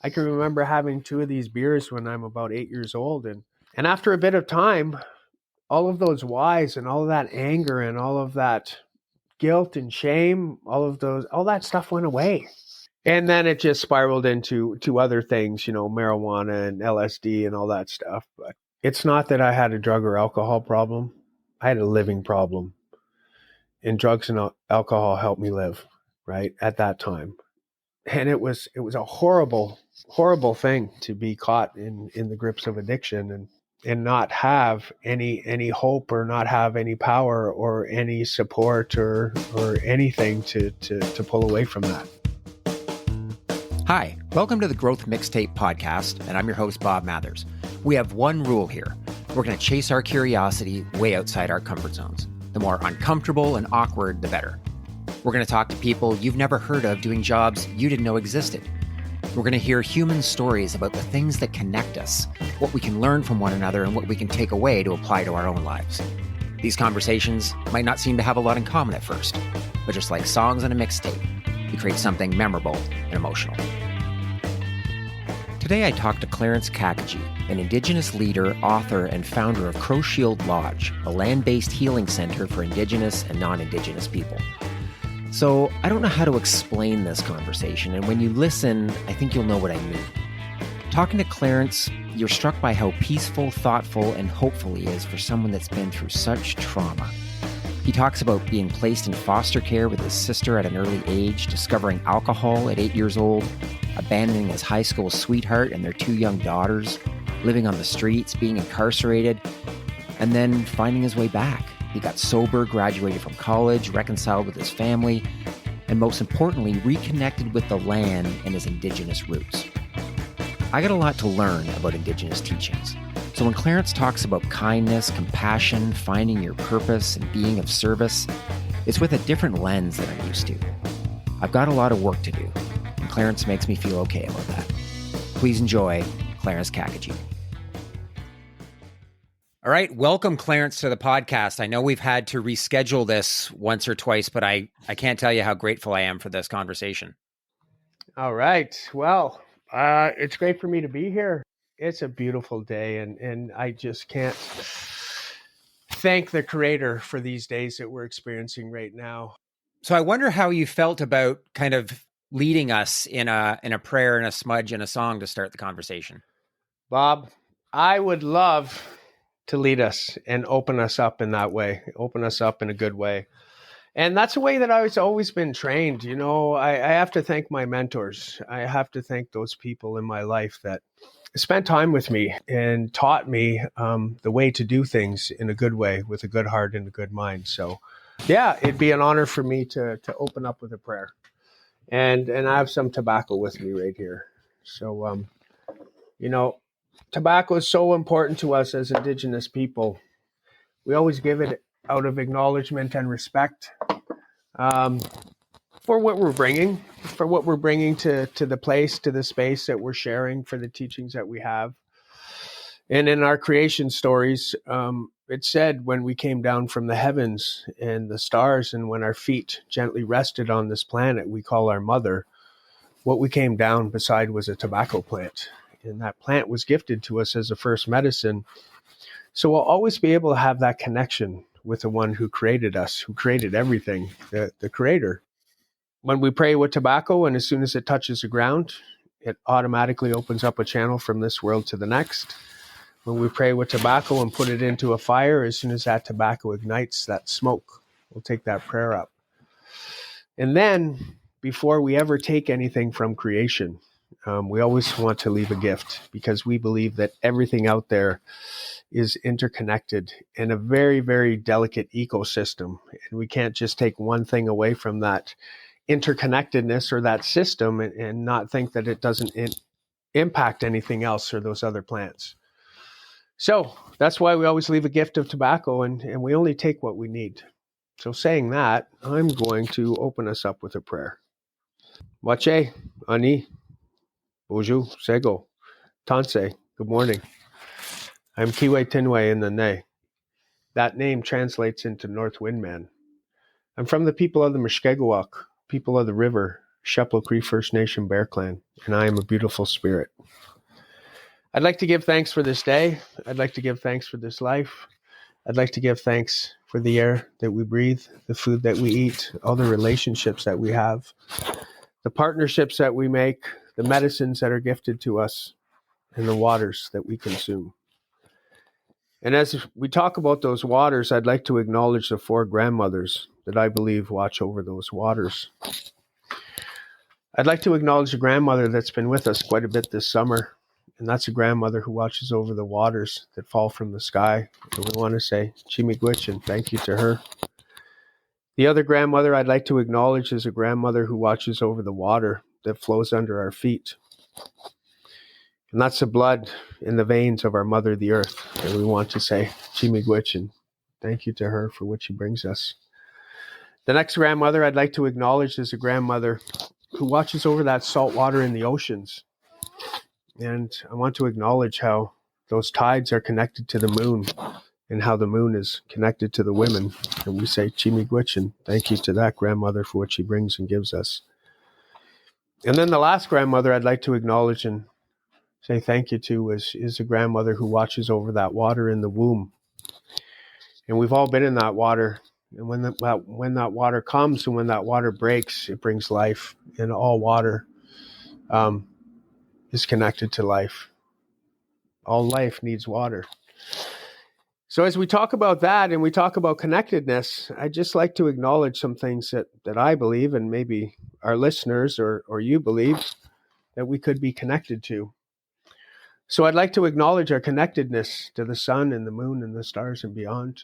I can remember having 2 of these beers when I'm about 8 years old. And after a bit of time, all of those whys and all of that anger and all of that guilt and shame, all that stuff went away. And then it just spiraled into other things, marijuana and LSD and all that stuff. But it's not that I had a drug or alcohol problem. I had a living problem. And drugs and alcohol helped me live, right, at that time. And it was a horrible, horrible thing to be caught in the grips of addiction and not have any hope or not have any power or any support or anything to pull away from that. Hi, welcome to the Growth Mixtape Podcast, and I'm your host, Bob Mathers. We have one rule here. We're going to chase our curiosity way outside our comfort zones. The more uncomfortable and awkward, the better. We're going to talk to people you've never heard of doing jobs you didn't know existed. We're going to hear human stories about the things that connect us, what we can learn from one another, and what we can take away to apply to our own lives. These conversations might not seem to have a lot in common at first, but just like songs on a mixtape, we create something memorable and emotional. Today I talked to Clarence Cachagee, an Indigenous leader, author, and founder of Crow Shield Lodge, a land-based healing center for Indigenous and non-Indigenous people. So I don't know how to explain this conversation, and when you listen, I think you'll know what I mean. Talking to Clarence, you're struck by how peaceful, thoughtful, and hopeful he is for someone that's been through such trauma. He talks about being placed in foster care with his sister at an early age, discovering alcohol at 8 years old, abandoning his high school sweetheart and their 2 young daughters, living on the streets, being incarcerated, and then finding his way back. He got sober, graduated from college, reconciled with his family, and most importantly, reconnected with the land and his Indigenous roots. I got a lot to learn about Indigenous teachings. So when Clarence talks about kindness, compassion, finding your purpose, and being of service, it's with a different lens than I'm used to. I've got a lot of work to do, and Clarence makes me feel okay about that. Please enjoy Clarence Cachagee. All right, welcome, Clarence, to the podcast. I know we've had to reschedule this once or twice, but I can't tell you how grateful I am for this conversation. All right. Well, it's great for me to be here. It's a beautiful day, and I just can't thank the Creator for these days that we're experiencing right now. So I wonder how you felt about kind of leading us in a prayer and a smudge and a song to start the conversation. Bob, I would love to lead us and open us up in that way, open us up in a good way. And that's a way that I've always been trained. You know, I have to thank my mentors. I have to thank those people in my life that spent time with me and taught me the way to do things in a good way with a good heart and a good mind. So, yeah, it'd be an honor for me to open up with a prayer. And I have some tobacco with me right here. So, tobacco is so important to us as Indigenous people. We always give it out of acknowledgement and respect for what we're bringing to the place, to the space that we're sharing, for the teachings that we have. And in our creation stories, it said when we came down from the heavens and the stars, and when our feet gently rested on this planet we call our mother, what we came down beside was a tobacco plant. And that plant was gifted to us as a first medicine. So we'll always be able to have that connection with the one who created us, who created everything, the Creator. When we pray with tobacco, and as soon as it touches the ground, it automatically opens up a channel from this world to the next. When we pray with tobacco and put it into a fire, as soon as that tobacco ignites, that smoke will take that prayer up. And then, before we ever take anything from creation, we always want to leave a gift, because we believe that everything out there is interconnected in a very, very delicate ecosystem. And we can't just take one thing away from that interconnectedness or that system and not think that it doesn't impact anything else or those other plants. So that's why we always leave a gift of tobacco, and we only take what we need. So saying that, I'm going to open us up with a prayer. Wache, Ani, Bonjour, Sego, Tanse, good morning. I'm Kiwe Tinwe in the Ne. That name translates into North Wind Man. I'm from the people of the Mushkegowuk, people of the river, Shepley Cree First Nation Bear Clan, and I am a beautiful spirit. I'd like to give thanks for this day. I'd like to give thanks for this life. I'd like to give thanks for the air that we breathe, the food that we eat, all the relationships that we have, the partnerships that we make, the medicines that are gifted to us, and the waters that we consume. And as we talk about those waters, I'd like to acknowledge the 4 grandmothers that I believe watch over those waters. I'd like to acknowledge a grandmother that's been with us quite a bit this summer, and that's a grandmother who watches over the waters that fall from the sky. And we want to say Chimigwich and thank you to her. The other grandmother I'd like to acknowledge is a grandmother who watches over the water that flows under our feet. And that's the blood in the veins of our mother, the earth. And we want to say Chimigwich and thank you to her for what she brings us. The next grandmother I'd like to acknowledge is a grandmother who watches over that salt water in the oceans. And I want to acknowledge how those tides are connected to the moon and how the moon is connected to the women. And we say Chimigwich and thank you to that grandmother for what she brings and gives us. And then the last grandmother I'd like to acknowledge and say thank you to is a grandmother who watches over that water in the womb. And we've all been in that water. And when that water comes and when that water breaks, it brings life. And all water is connected to life. All life needs water. So as we talk about that and we talk about connectedness, I'd just like to acknowledge some things that I believe and maybe our listeners or you believe that we could be connected to. So I'd like to acknowledge our connectedness to the sun and the moon and the stars and beyond.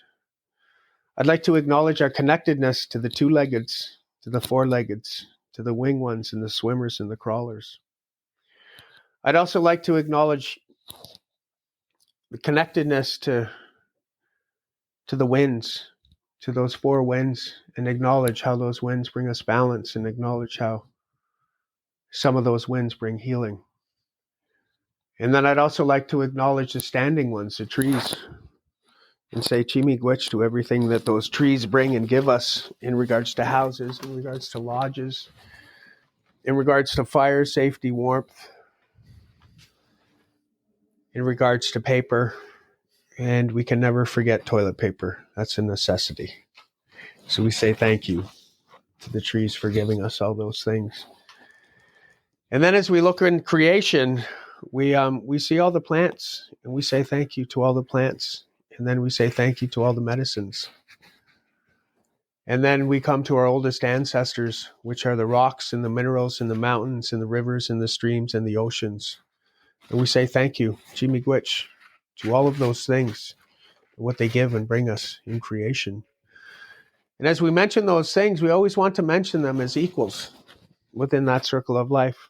I'd like to acknowledge our connectedness to the 2-leggeds, to the 4-leggeds, to the winged ones and the swimmers and the crawlers. I'd also like to acknowledge the connectedness to the winds, to those 4 winds, and acknowledge how those winds bring us balance and acknowledge how some of those winds bring healing. And then I'd also like to acknowledge the standing ones, the trees, and say Chimigwich to everything that those trees bring and give us in regards to houses, in regards to lodges, in regards to fire, safety, warmth, in regards to paper. And we can never forget toilet paper. That's a necessity. So we say thank you to the trees for giving us all those things. And then as we look in creation, we see all the plants and we say thank you to all the plants. And then we say thank you to all the medicines. And then we come to our oldest ancestors, which are the rocks and the minerals and the mountains and the rivers and the streams and the oceans. And we say thank you, Chimigwich, to all of those things, what they give and bring us in creation. And as we mention those things, we always want to mention them as equals within that circle of life.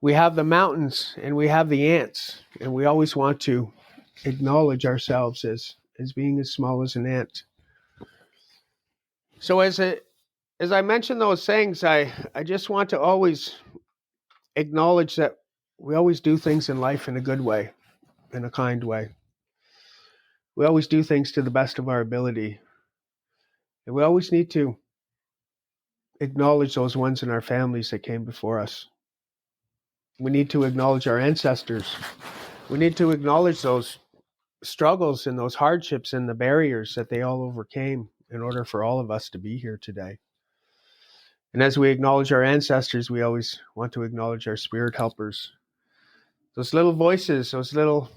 We have the mountains and we have the ants, and we always want to acknowledge ourselves as being as small as an ant. So as I mention those things, I just want to always acknowledge that we always do things in life in a good way, in a kind way. We always do things to the best of our ability. And we always need to acknowledge those ones in our families that came before us. We need to acknowledge our ancestors. We need to acknowledge those struggles and those hardships and the barriers that they all overcame in order for all of us to be here today. And as we acknowledge our ancestors, we always want to acknowledge our spirit helpers. Those little voices, those little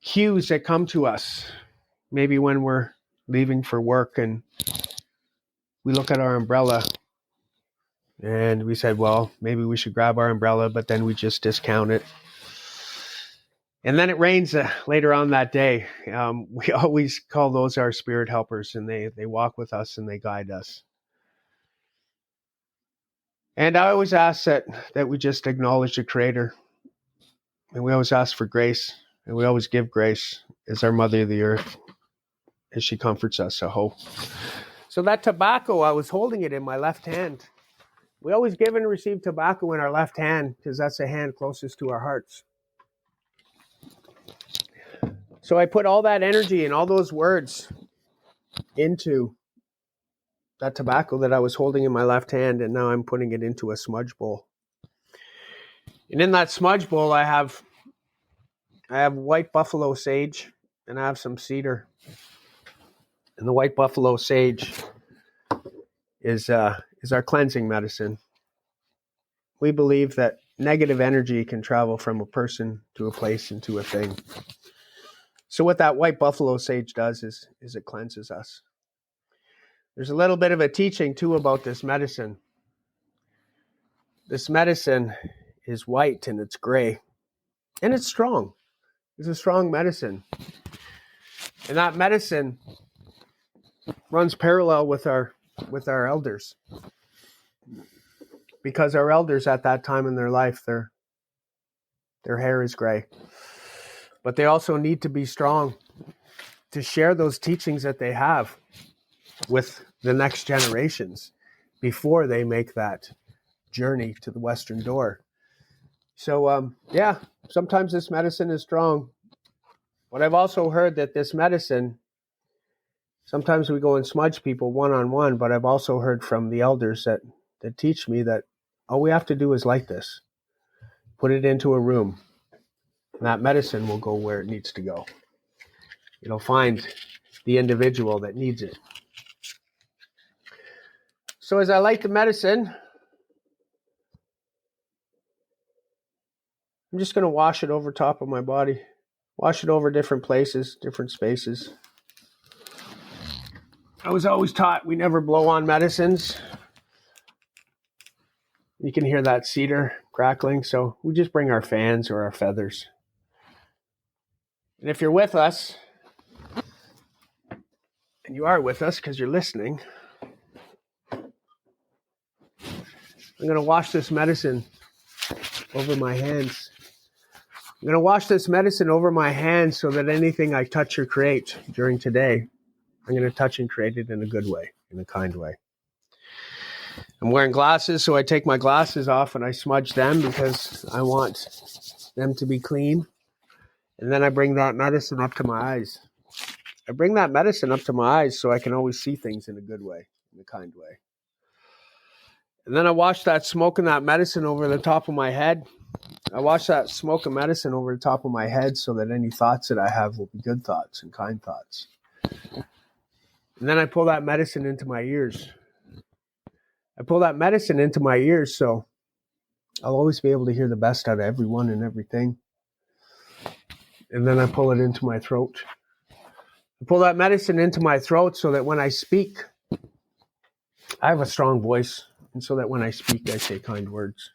cues that come to us, maybe when we're leaving for work and we look at our umbrella and we said, well, maybe we should grab our umbrella, but then we just discount it. And then it rains later on that day. We always call those our spirit helpers, and they walk with us and they guide us. And I always ask that we just acknowledge the Creator. And we always ask for grace, and we always give grace as our Mother of the Earth, as she comforts us, a hope. So that tobacco, I was holding it in my left hand. We always give and receive tobacco in our left hand because that's the hand closest to our hearts. So I put all that energy and all those words into that tobacco that I was holding in my left hand, and now I'm putting it into a smudge bowl. And in that smudge bowl, I have white buffalo sage, and I have some cedar. And the white buffalo sage is our cleansing medicine. We believe that negative energy can travel from a person to a place and to a thing. So what that white buffalo sage does is it cleanses us. There's a little bit of a teaching too about this medicine. This medicine is white and it's gray, and it's strong. It's a strong medicine. And that medicine runs parallel with our elders. Because our elders at that time in their life, their hair is gray. But they also need to be strong to share those teachings that they have with the next generations before they make that journey to the Western door. So, sometimes this medicine is strong. But I've also heard that this medicine, sometimes we go and smudge people one-on-one, but I've also heard from the elders that teach me that all we have to do is light this. Put it into a room. And that medicine will go where it needs to go. It'll find the individual that needs it. So as I light the medicine, I'm just going to wash it over top of my body. Wash it over different places, different spaces. I was always taught we never blow on medicines. You can hear that cedar crackling, so we just bring our fans or our feathers. And if you're with us, and you are with us because you're listening, I'm going to wash this medicine over my hands. I'm going to wash this medicine over my hands so that anything I touch or create during today, I'm going to touch and create it in a good way, in a kind way. I'm wearing glasses, so I take my glasses off and I smudge them because I want them to be clean. And then I bring that medicine up to my eyes. I bring that medicine up to my eyes so I can always see things in a good way, in a kind way. And then I wash that smoke and that medicine over the top of my head. I wash that smoke and medicine over the top of my head so that any thoughts that I have will be good thoughts and kind thoughts. And then I pull that medicine into my ears. I pull that medicine into my ears so I'll always be able to hear the best out of everyone and everything. And then I pull it into my throat. I pull that medicine into my throat so that when I speak, I have a strong voice. And so that when I speak, I say kind words.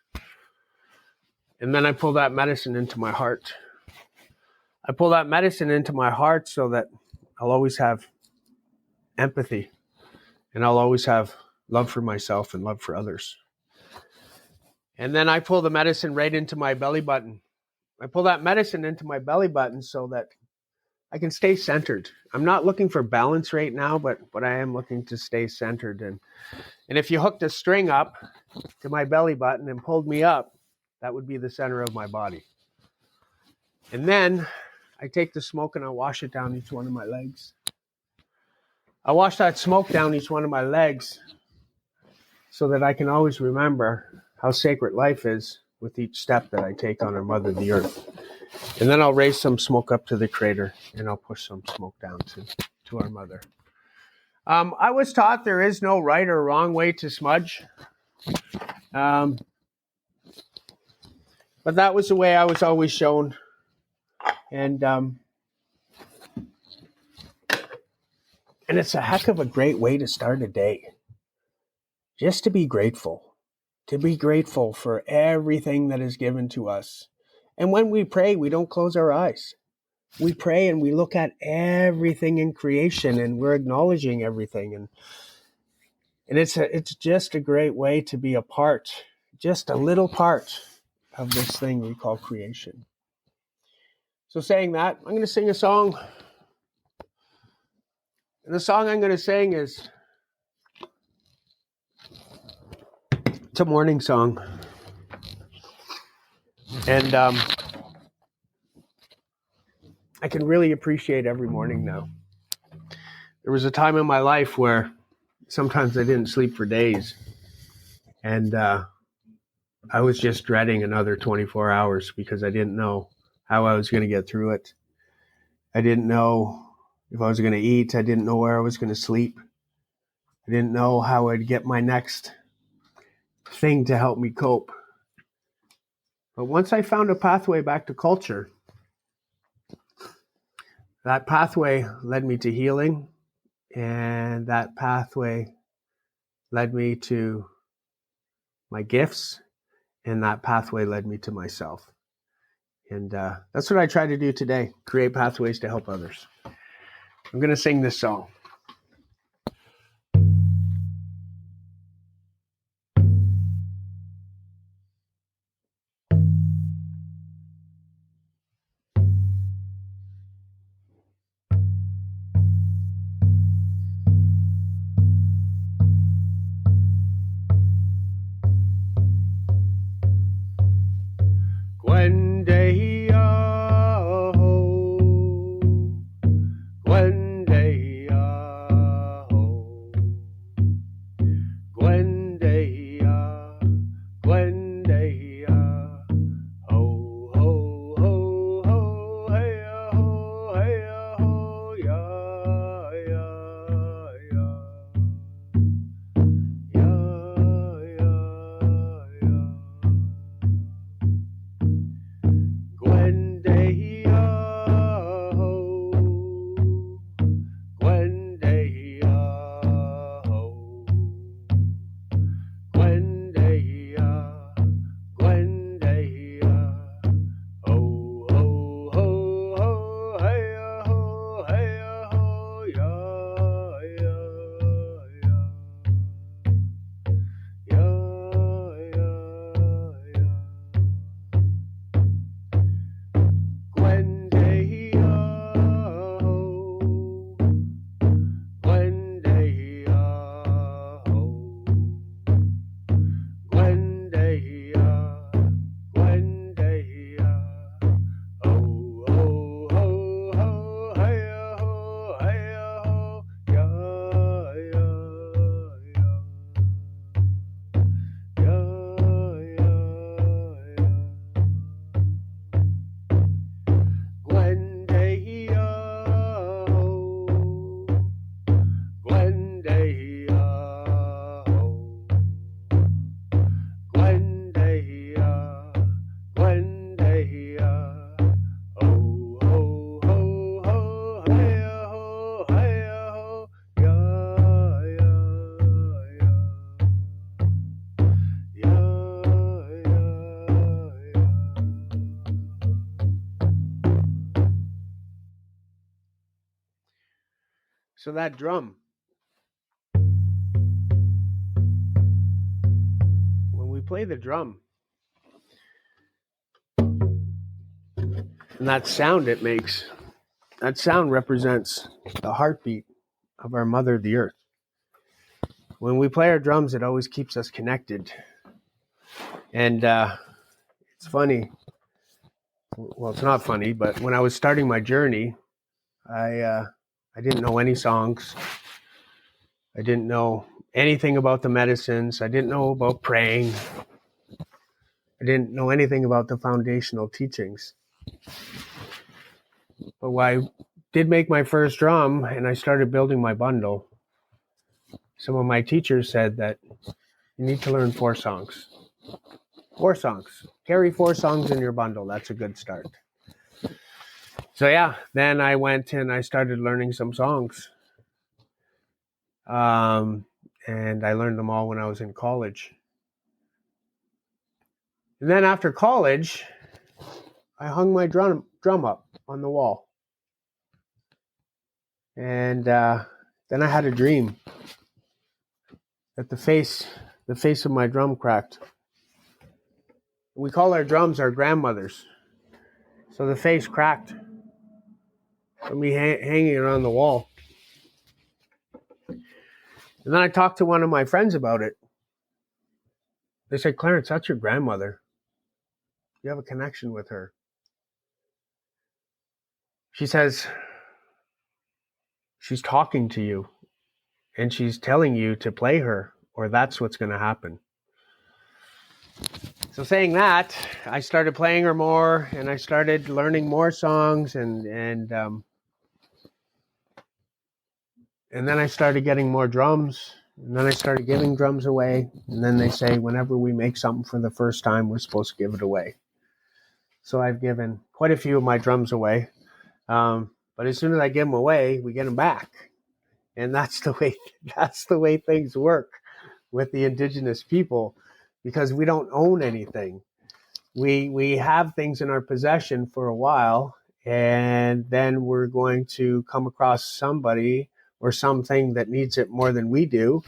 And then I pull that medicine into my heart. I pull that medicine into my heart so that I'll always have empathy. And I'll always have love for myself and love for others. And then I pull the medicine right into my belly button. I pull that medicine into my belly button so that I can stay centered. I'm not looking for balance right now, but I am looking to stay centered. And if you hooked a string up to my belly button and pulled me up, that would be the center of my body. And then I take the smoke and I wash it down each one of my legs. I wash that smoke down each one of my legs so that I can always remember how sacred life is with each step that I take on our Mother, the Earth. And then I'll raise some smoke up to the crater and I'll push some smoke down to our Mother. I was taught there is no right or wrong way to smudge. But that was the way I was always shown. And it's a heck of a great way to start a day. Just to be grateful. To be grateful for everything that is given to us. And when we pray, we don't close our eyes. We pray and we look at everything in creation and we're acknowledging everything. And it's just a great way to be a part, just a little part of this thing we call creation. So saying that, I'm going to sing a song. And the song I'm going to sing is, it's a morning song. And I can really appreciate every morning now. There was a time in my life where sometimes I didn't sleep for days. And I was just dreading another 24 hours because I didn't know how I was going to get through it. I didn't know if I was going to eat. I didn't know where I was going to sleep. I didn't know how I'd get my next thing to help me cope. But once I found a pathway back to culture, that pathway led me to healing, and that pathway led me to my gifts, and that pathway led me to myself. And that's what I try to do today, create pathways to help others. I'm going to sing this song. So that drum, when we play the drum, and that sound it makes, that sound represents the heartbeat of our mother, the earth. When we play our drums, it always keeps us connected. And it's funny. Well, it's not funny, but when I was starting my journey, I didn't know any songs. I didn't know anything about the medicines. I didn't know about praying. I didn't know anything about the foundational teachings. But when I did make my first drum and I started building my bundle, some of my teachers said that you need to learn 4 songs. 4 songs. Carry 4 songs in your bundle. That's a good start. So yeah, then I went and I started learning some songs. And I learned them all when I was in college. And then after college, I hung my drum up on the wall. And then I had a dream that the face of my drum cracked. We call our drums our grandmothers. So the face cracked from me hanging it on the wall. And then I talked to one of my friends about it. They said, Clarence, that's your grandmother. You have a connection with her. She says, she's talking to you and she's telling you to play her, or that's what's going to happen. So saying that, I started playing her more, and I started learning more songs, and then I started getting more drums, and then I started giving drums away. And then they say whenever we make something for the first time, we're supposed to give it away. So I've given quite a few of my drums away. But as soon as I give them away, we get them back. And that's the way things work with the Indigenous people, because we don't own anything. We have things in our possession for a while, and then we're going to come across somebody or something that needs it more than we do,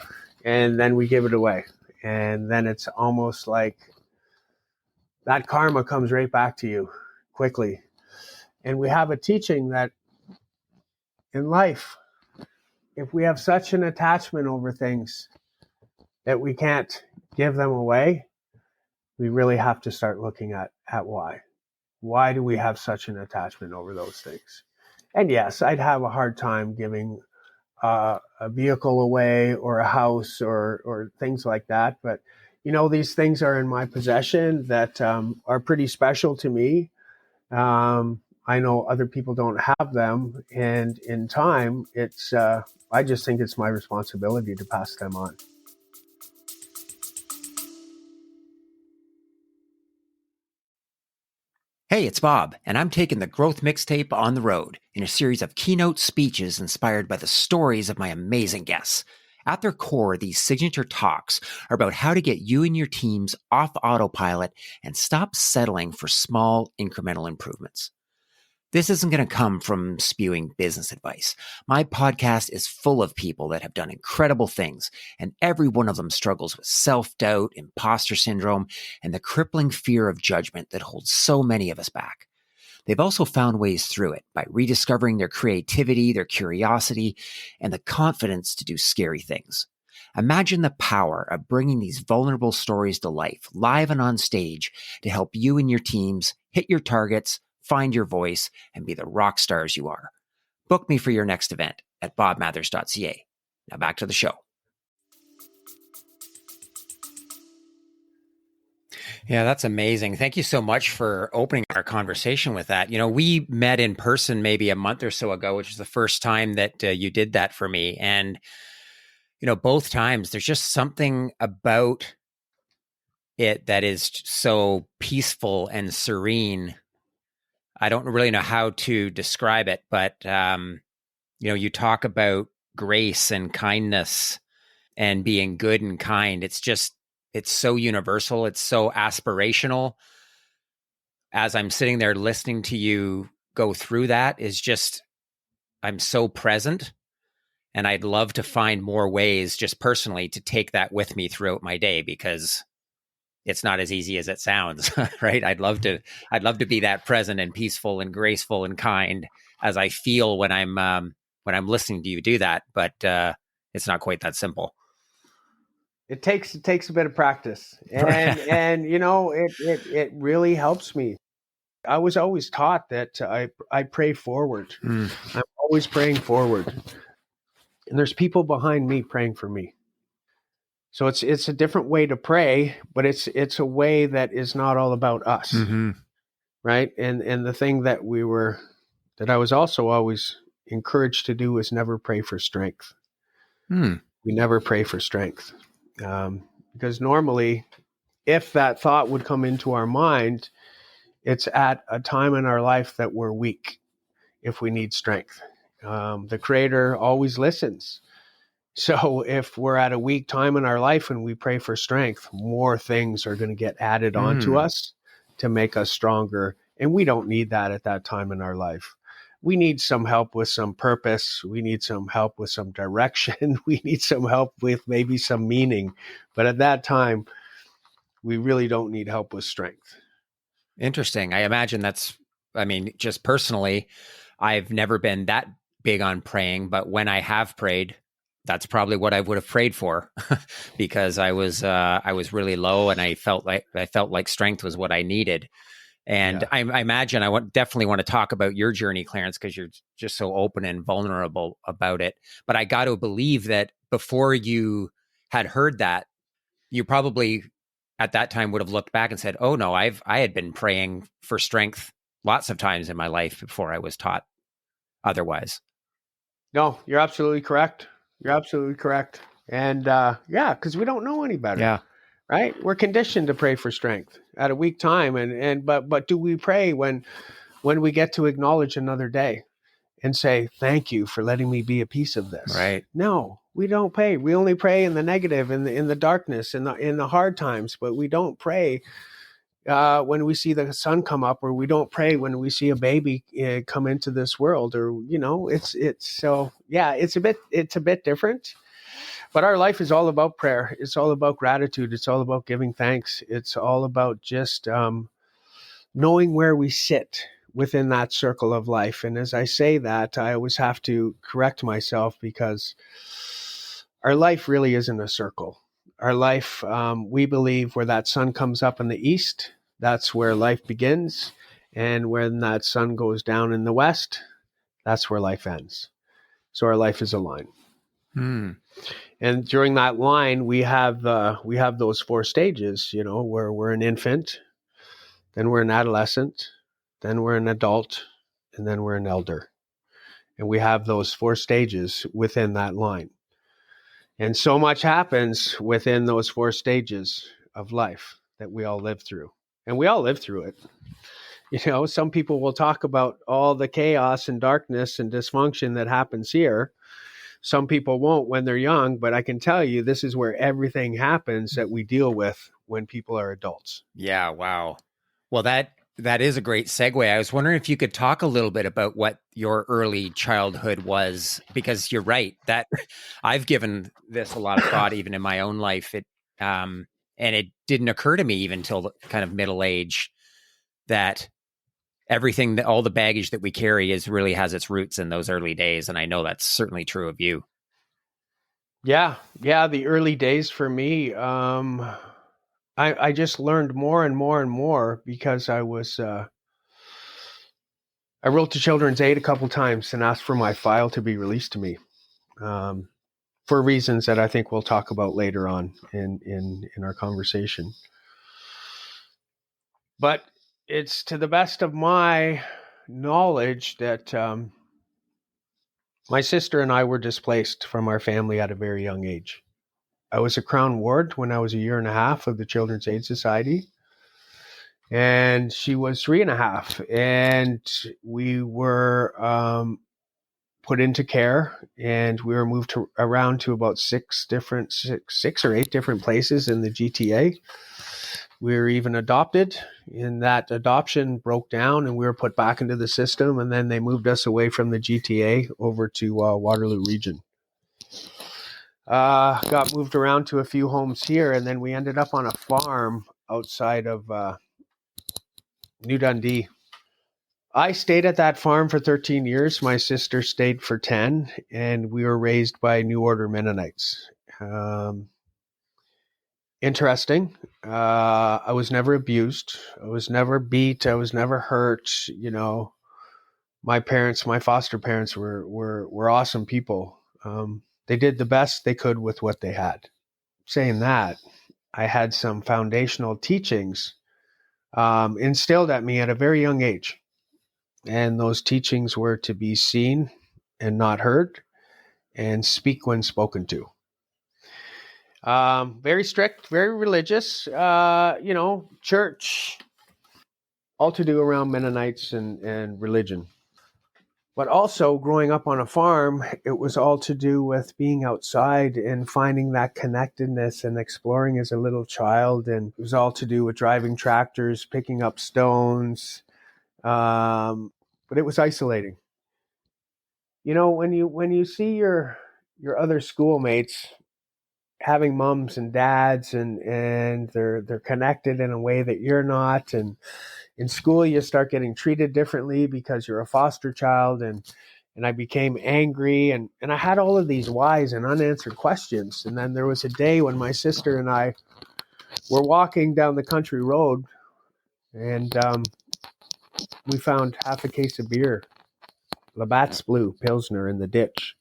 and then we give it away. And then it's almost like that karma comes right back to you quickly. And we have a teaching that in life, if we have such an attachment over things that we can't give them away, we really have to start looking at why. Why do we have such an attachment over those things? And yes, I'd have a hard time giving a vehicle away, or a house, or things like that. But, these things are in my possession that are pretty special to me. I know other people don't have them. And in time, I just think it's my responsibility to pass them on. Hey, it's Bob, and I'm taking the Growth Mixtape on the road in a series of keynote speeches inspired by the stories of my amazing guests. At their core, these signature talks are about how to get you and your teams off autopilot and stop settling for small, incremental improvements. This isn't going to come from spewing business advice. My podcast is full of people that have done incredible things, and every one of them struggles with self-doubt, imposter syndrome, and the crippling fear of judgment that holds so many of us back. They've also found ways through it by rediscovering their creativity, their curiosity, and the confidence to do scary things. Imagine the power of bringing these vulnerable stories to life, live and on stage, to help you and your teams hit your targets, find your voice, and be the rock stars you are. Book me for your next event at bobmathers.ca. Now back to the show. Yeah, that's amazing. Thank you so much for opening our conversation with that. We met in person maybe a month or so ago, which is the first time that you did that for me. And, both times there's just something about it that is so peaceful and serene. I don't really know how to describe it, but, you talk about grace and kindness and being good and kind. It's so universal. It's so aspirational. As I'm sitting there listening to you go through that, I'm so present, and I'd love to find more ways just personally to take that with me throughout my day, because it's not as easy as it sounds, right? I'd love to be that present and peaceful and graceful and kind as I feel when I'm listening to you do that. But it's not quite that simple. It takes a bit of practice, and it really helps me. I was always taught that I pray forward. I'm always praying forward, and there's people behind me praying for me. So it's a different way to pray, but it's a way that is not all about us, right? And the thing that I was also always encouraged to do is never pray for strength. We never pray for strength, because normally, if that thought would come into our mind, it's at a time in our life that we're weak. If we need strength, the Creator always listens. So if we're at a weak time in our life and we pray for strength, more things are going to get added onto us to make us stronger. And we don't need that at that time in our life. We need some help with some purpose. We need some help with some direction. We need some help with maybe some meaning. But at that time, we really don't need help with strength. Interesting. I imagine just personally, I've never been that big on praying, but when I have prayed, that's probably what I would have prayed for, because I was really low, and I felt like strength was what I needed. And I imagine definitely want to talk about your journey, Clarence, because you're just so open and vulnerable about it. But I got to believe that before you had heard that, you probably at that time would have looked back and said, "Oh no, I had been praying for strength lots of times in my life before I was taught otherwise." No, you're absolutely correct. You're absolutely correct. And because we don't know any better. Yeah. Right? We're conditioned to pray for strength at a weak time. But do we pray when we get to acknowledge another day and say, thank you for letting me be a piece of this? Right. No, we don't pray. We only pray in the negative, in the darkness, in the hard times, but we don't pray when we see the sun come up, or we don't pray when we see a baby come into this world, or it's a bit different. But our life is all about prayer. It's all about gratitude. It's all about giving thanks. It's all about just knowing where we sit within that circle of life. And as I say that, I always have to correct myself, because our life really isn't a circle. Our life, we believe, where that sun comes up in the east, that's where life begins. And when that sun goes down in the west, that's where life ends. So our life is a line. And during that line, we have those 4 stages, where we're an infant, then we're an adolescent, then we're an adult, and then we're an elder. And we have those 4 stages within that line. And so much happens within those 4 stages of life that we all live through. And we all live through it. Some people will talk about all the chaos and darkness and dysfunction that happens here. Some people won't when they're young, but I can tell you this is where everything happens that we deal with when people are adults. Yeah, wow. Well, that is a great segue. I was wondering if you could talk a little bit about what your early childhood was, because you're right that I've given this a lot of thought, even in my own life. And it didn't occur to me even till kind of middle age that everything, all the baggage that we carry really has its roots in those early days. And I know that's certainly true of you. Yeah. The early days for me, I just learned more and more and more, because I wrote to Children's Aid a couple times and asked for my file to be released to me, for reasons that I think we'll talk about later on in our conversation. But it's to the best of my knowledge that my sister and I were displaced from our family at a very young age. I was a Crown Ward when I was 1.5 years of the Children's Aid Society, and she was 3.5. And we were put into care, and we were moved around to about 6 or 8 different places in the GTA. We were even adopted, and that adoption broke down, and we were put back into the system. And then they moved us away from the GTA over to Waterloo Region. Got moved around to a few homes here, and then we ended up on a farm outside of New Dundee. I stayed at that farm for 13 years. My sister stayed for 10, and we were raised by New Order Mennonites. Interesting. I was never abused. I was never beat. I was never hurt. My foster parents were awesome people. They did the best they could with what they had. Saying that, I had some foundational teachings instilled at me at a very young age. And those teachings were to be seen and not heard, and speak when spoken to. Very strict, very religious, church, all to do around Mennonites and religion. But also growing up on a farm, it was all to do with being outside and finding that connectedness and exploring as a little child. And it was all to do with driving tractors, picking up stones. But it was isolating. When you see your other schoolmates having moms and dads, and they're connected in a way that you're not, and in school you start getting treated differently because you're a foster child, and I became angry, and I had all of these whys and unanswered questions. And then there was a day when my sister and I were walking down the country road, and we found half a case of beer, Labatt's Blue Pilsner, in the ditch.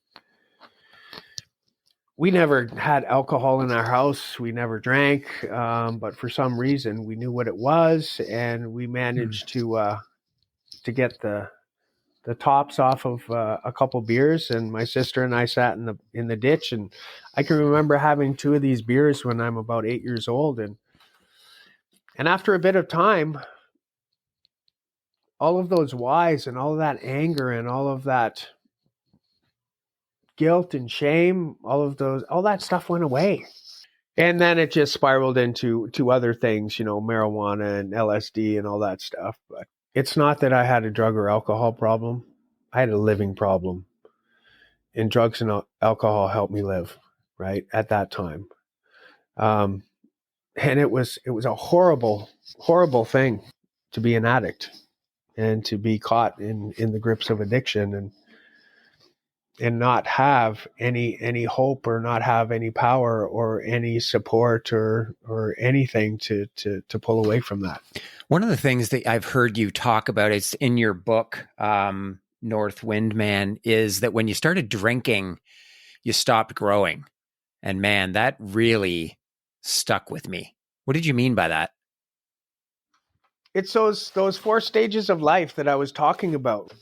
We never had alcohol in our house. We never drank, but for some reason we knew what it was, and we managed to get the tops off of a couple beers. And my sister and I sat in the ditch, and I can remember having two of these beers when I'm about 8 years old, and after a bit of time, all of those whys and all of that anger and all of that guilt and shame, all that stuff went away. And then it just spiraled into other things, marijuana and LSD and all that stuff. But it's not that I had a drug or alcohol problem. I had a living problem. And drugs and alcohol helped me live, right, at that time. And it was a horrible, horrible thing to be an addict and to be caught in the grips of addiction and not have any hope or not have any power or any support or anything to pull away from that. One of the things that I've heard you talk about, it's in your book, North Wind Man, is that when you started drinking, you stopped growing. And man, that really stuck with me. What did you mean by that? It's those 4 stages of life that I was talking about.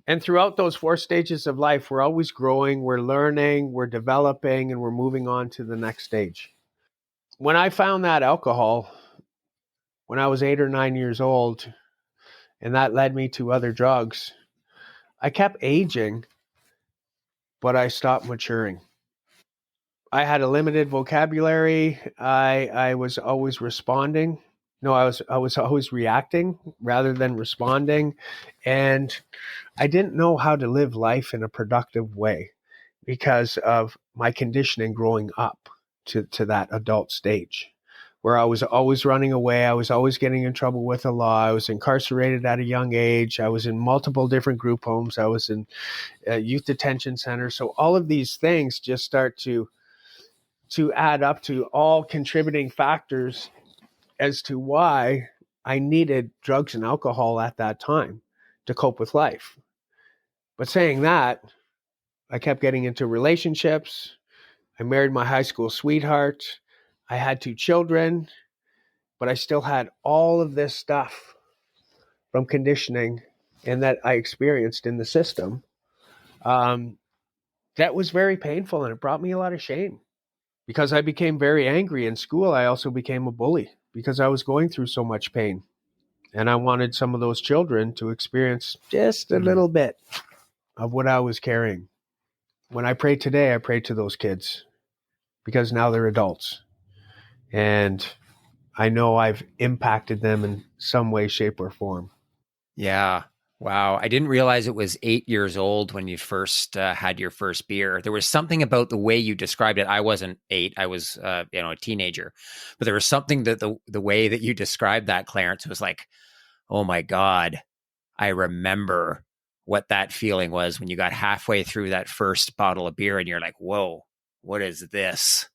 And throughout those 4 stages of life, we're always growing, we're learning, we're developing, and we're moving on to the next stage. When I found that alcohol, when I was 8 or 9 years old, and that led me to other drugs, I kept aging, but I stopped maturing. I had a limited vocabulary. I was always responding. No, I was always reacting rather than responding. And I didn't know how to live life in a productive way because of my conditioning growing up to that adult stage, where I was always running away. I was always getting in trouble with the law. I was incarcerated at a young age. I was in multiple different group homes. I was in youth detention centers. So all of these things just start to add up to all contributing factors as to why I needed drugs and alcohol at that time to cope with life. But saying that, I kept getting into relationships. I married my high school sweetheart. I had 2 children, but I still had all of this stuff from conditioning and that I experienced in the system. That was very painful, and it brought me a lot of shame. Because I became very angry in school, I also became a bully because I was going through so much pain. And I wanted some of those children to experience just a little bit of what I was carrying. When I pray today, I pray to those kids because now they're adults. And I know I've impacted them in some way, shape, or form. Yeah. Wow. I didn't realize it was 8 years old when you first had your first beer. There was something about the way you described it. I wasn't 8. I was, a teenager. But there was something that the way that you described that, Clarence, was like, oh my God, I remember what that feeling was when you got halfway through that first bottle of beer and you're like, whoa, what is this?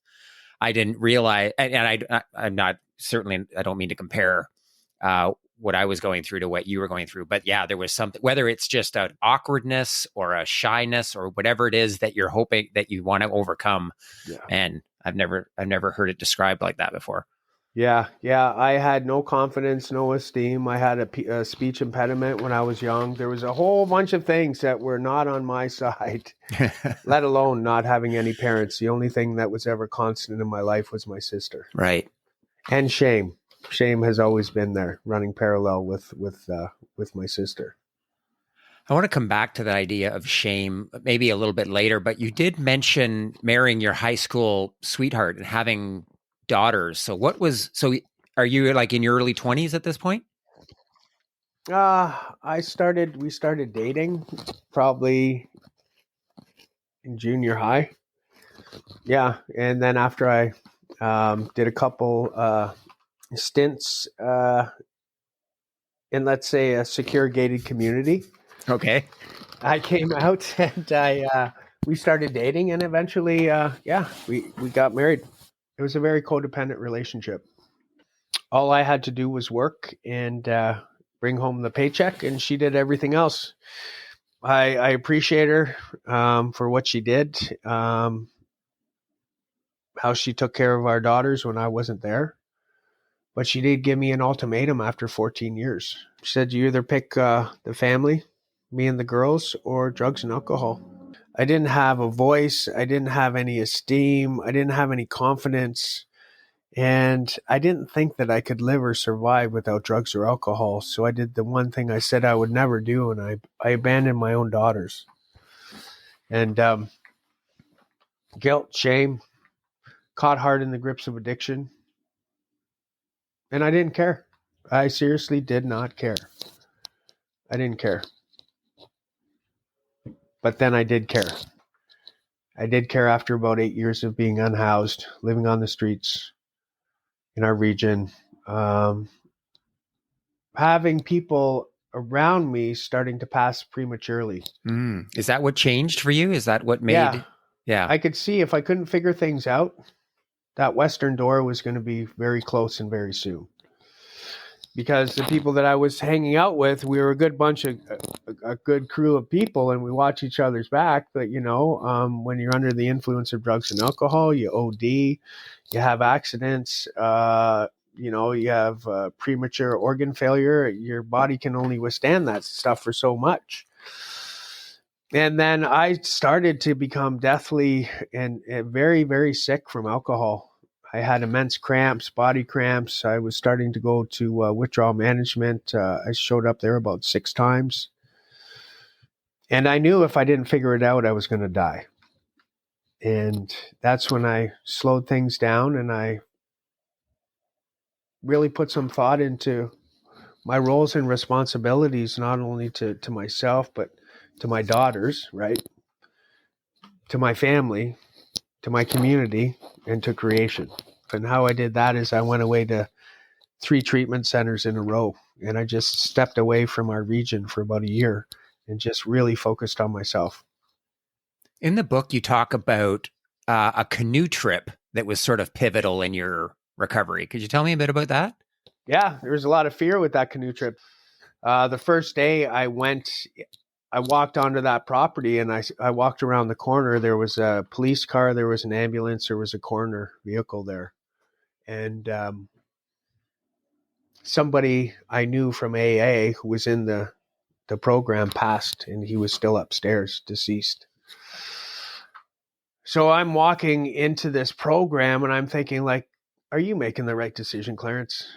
I didn't realize, and I'm not, certainly, I don't mean to compare what I was going through to what you were going through. But yeah, there was something, whether it's just an awkwardness or a shyness or whatever it is that you're hoping that you want to overcome. Yeah. And I've never heard it described like that before. Yeah. I had no confidence, no esteem. I had a speech impediment when I was young. There was a whole bunch of things that were not on my side, let alone not having any parents. The only thing that was ever constant in my life was my sister. Right. And shame. Shame has always been there, running parallel with my sister. I want to come back to the idea of shame maybe a little bit later, but you did mention marrying your high school sweetheart and having daughters. So are you like in your early 20s at this point? We started dating probably in junior high. Yeah. And then after I did a couple stints in, let's say, a secure gated community. Okay. I came out and we started dating, and eventually, we got married. It was a very codependent relationship. All I had to do was work, and bring home the paycheck, and she did everything else. I appreciate her for what she did, how she took care of our daughters when I wasn't there. But she did give me an ultimatum after 14 years. She said, you either pick the family, me and the girls, or drugs and alcohol. I didn't have a voice. I didn't have any esteem. I didn't have any confidence. And I didn't think that I could live or survive without drugs or alcohol. So I did the one thing I said I would never do, and I abandoned my own daughters. And guilt, shame, caught hard in the grips of addiction. And I didn't care. I seriously did not care. I didn't care. But then I did care. I did care after about 8 years of being unhoused, living on the streets in our region, having people around me starting to pass prematurely. Is that what changed for you? Is that what made... Yeah. I could see if I couldn't figure things out, that Western door was going to be very close and very soon. Because the people that I was hanging out with, we were a good bunch of, a good crew of people, and we watch each other's back. But, when you're under the influence of drugs and alcohol, you OD, you have accidents, you have premature organ failure. Your body can only withstand that stuff for so much. And then I started to become deathly and very, very sick from alcohol. I had immense cramps, body cramps. I was starting to go to withdrawal management. I showed up there about 6 times. And I knew if I didn't figure it out, I was going to die. And that's when I slowed things down, and I really put some thought into my roles and responsibilities, not only to myself, but to my daughters, right? To my family, to my community, and to creation. And how I did that is I went away to 3 treatment centers in a row, and I just stepped away from our region for about a year and just really focused on myself. In the book, you talk about a canoe trip that was sort of pivotal in your recovery. Could you tell me a bit about that? Yeah, there was a lot of fear with that canoe trip. The first day I walked onto that property, and I walked around the corner. There was a police car, there was an ambulance, there was a coroner vehicle there. And somebody I knew from AA who was in the program passed, and he was still upstairs, deceased. So I'm walking into this program, and I'm thinking, like, are you making the right decision, Clarence?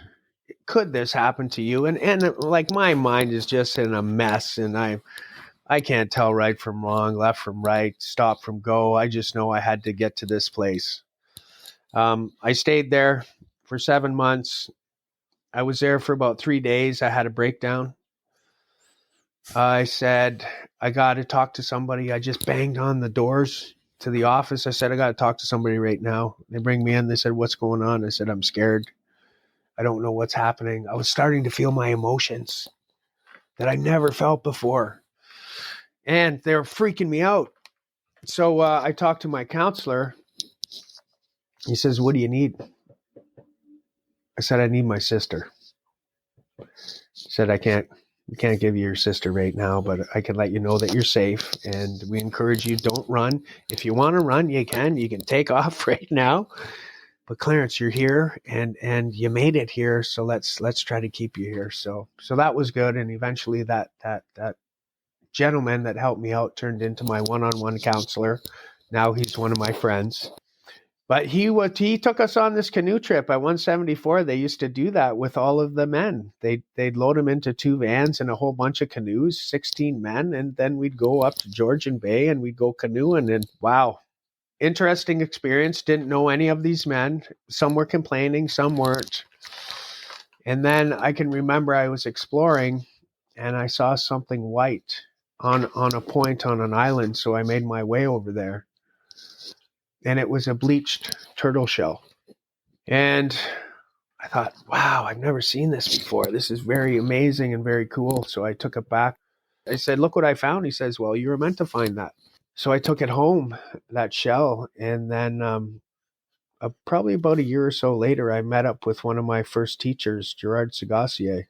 Could this happen to you? And like, my mind is just in a mess, and I can't tell right from wrong, left from right, stop from go. I just know I had to get to this place. I stayed there for 7 months. I was there for about 3 days. I had a breakdown. I said, I got to talk to somebody. I just banged on the doors to the office. I said, I got to talk to somebody right now. They bring me in. They said, what's going on? I said, I'm scared. I don't know what's happening. I was starting to feel my emotions that I never felt before. And they're freaking me out. So I talked to my counselor. He says, what do you need? I said, I need my sister. He said, we can't give you your sister right now, but I can let you know that you're safe. And we encourage you, don't run. If you want to run, you can take off right now. But Clarence, you're here and you made it here. So let's try to keep you here. So that was good. And eventually that gentleman that helped me out turned into my one-on-one counselor. Now he's one of my friends. But he took us on this canoe trip at 174. They used to do that with all of the men. They'd load them into 2 vans and a whole bunch of canoes, 16 men, and then we'd go up to Georgian Bay and we'd go canoeing. And wow, interesting experience. Didn't know any of these men. Some were complaining, some weren't. And then I can remember I was exploring and I saw something white on a point on an island. So I made my way over there. And it was a bleached turtle shell. And I thought, wow, I've never seen this before. This is very amazing and very cool. So I took it back. I said, look what I found. He says, well, you were meant to find that. So I took it home, that shell. And then probably about a year or so later, I met up with one of my first teachers, Gerard Sagassier.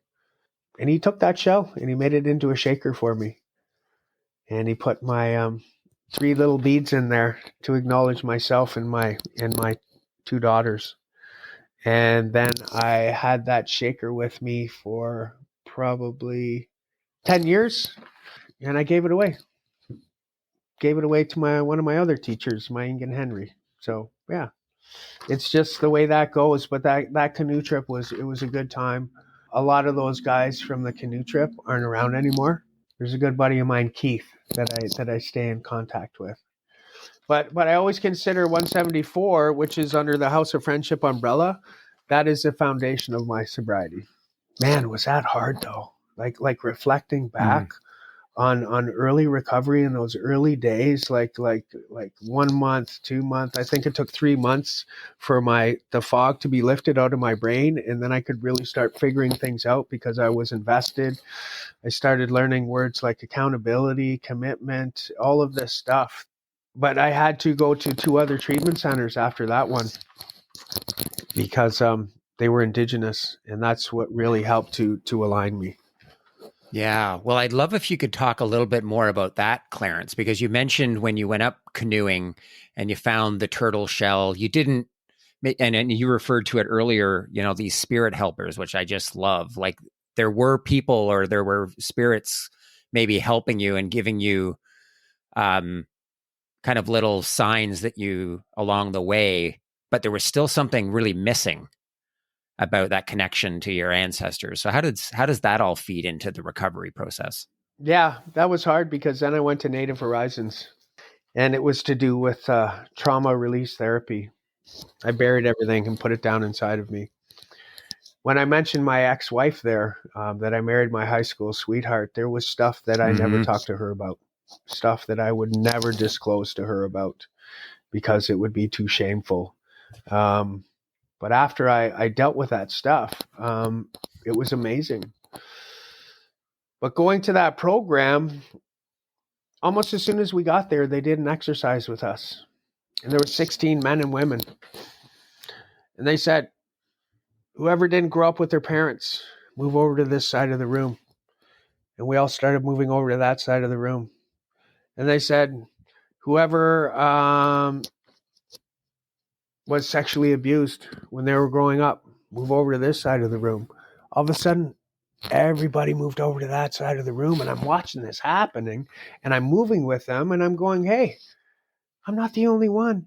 And he took that shell and he made it into a shaker for me. And he put my 3 little beads in there to acknowledge myself and my 2 daughters. And then I had that shaker with me for probably 10 years, and I gave it away. Gave it away to one of my other teachers, my Ingen Henry. So yeah, it's just the way that goes. But that canoe trip was a good time. A lot of those guys from the canoe trip aren't around anymore. There's a good buddy of mine, Keith, that I stay in contact with. But I always consider 174, which is under the House of Friendship umbrella, that is the foundation of my sobriety. Man, was that hard though. Like reflecting back on early recovery in those early days, like 1 month, 2 months. I think it took 3 months for the fog to be lifted out of my brain, and then I could really start figuring things out because I was invested. I started learning words like accountability, commitment, all of this stuff. But I had to go to 2 other treatment centers after that one because they were Indigenous, and that's what really helped to align me. Yeah. Well, I'd love if you could talk a little bit more about that, Clarence, because you mentioned when you went up canoeing and you found the turtle shell, you didn't, and you referred to it earlier, these spirit helpers, which I just love. Like there were people or there were spirits maybe helping you and giving you kind of little signs that you along the way, but there was still something really missing about that connection to your ancestors. So how does that all feed into the recovery process? Yeah, that was hard because then I went to Native Horizons, and it was to do with trauma release therapy. I buried everything and put it down inside of me. When I mentioned my ex-wife there, that I married my high school sweetheart, there was stuff that I never talked to her about, stuff that I would never disclose to her about because it would be too shameful. But after I dealt with that stuff, it was amazing. But going to that program, almost as soon as we got there, they did an exercise with us. And there were 16 men and women. And they said, whoever didn't grow up with their parents, move over to this side of the room. And we all started moving over to that side of the room. And they said, whoever was sexually abused when they were growing up, move over to this side of the room. All of a sudden, everybody moved over to that side of the room, and I'm watching this happening, and I'm moving with them, and I'm going, hey, I'm not the only one.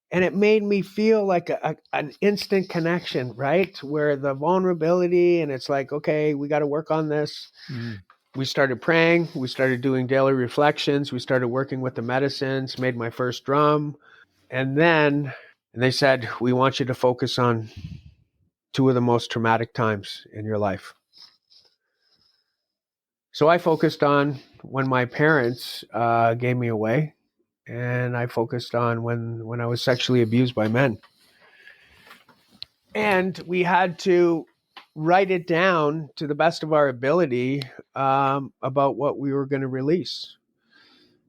And it made me feel like an instant connection, right? Where the vulnerability, and it's like, okay, we got to work on this. We started praying. We started doing daily reflections. We started working with the medicines, made my first drum. And then they said, we want you to focus on 2 of the most traumatic times in your life. So I focused on when my parents gave me away, and I focused on when I was sexually abused by men. And we had to write it down to the best of our ability about what we were going to release.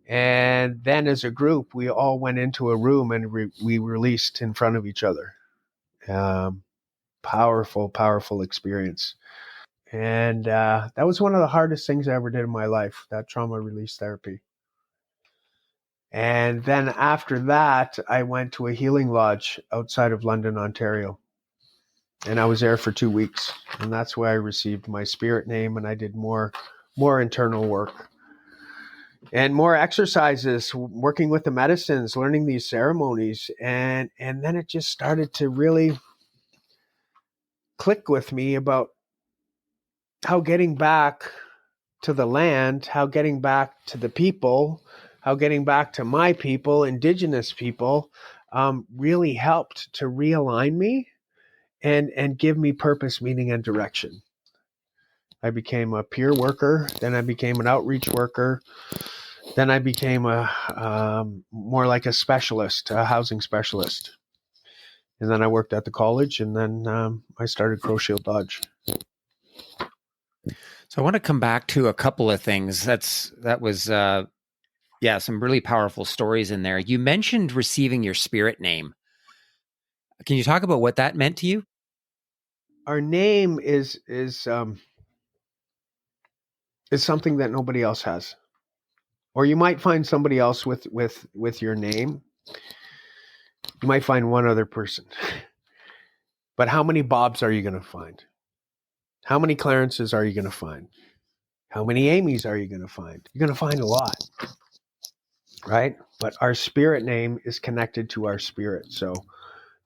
And then as a group, we all went into a room and we released in front of each other. Powerful, powerful experience. And that was one of the hardest things I ever did in my life, that trauma release therapy. And then after that, I went to a healing lodge outside of London, Ontario. And I was there for 2 weeks. And that's where I received my spirit name, and I did more internal work. And more exercises, working with the medicines, learning these ceremonies. And then it just started to really click with me about how getting back to the land, how getting back to the people, how getting back to my people, Indigenous people, really helped to realign me and give me purpose, meaning, and direction. I became a peer worker, then I became an outreach worker, then I became more like a specialist, a housing specialist. And then I worked at the college, and then I started Crow Shield Lodge. So I want to come back to a couple of things. That was some really powerful stories in there. You mentioned receiving your spirit name. Can you talk about what that meant to you? Our name is is something that nobody else has. Or you might find somebody else with your name. You might find one other person. But how many Bobs are you going to find? How many Clarences are you going to find? How many Amy's are you going to find? You're going to find a lot, right? But our spirit name is connected to our spirit. So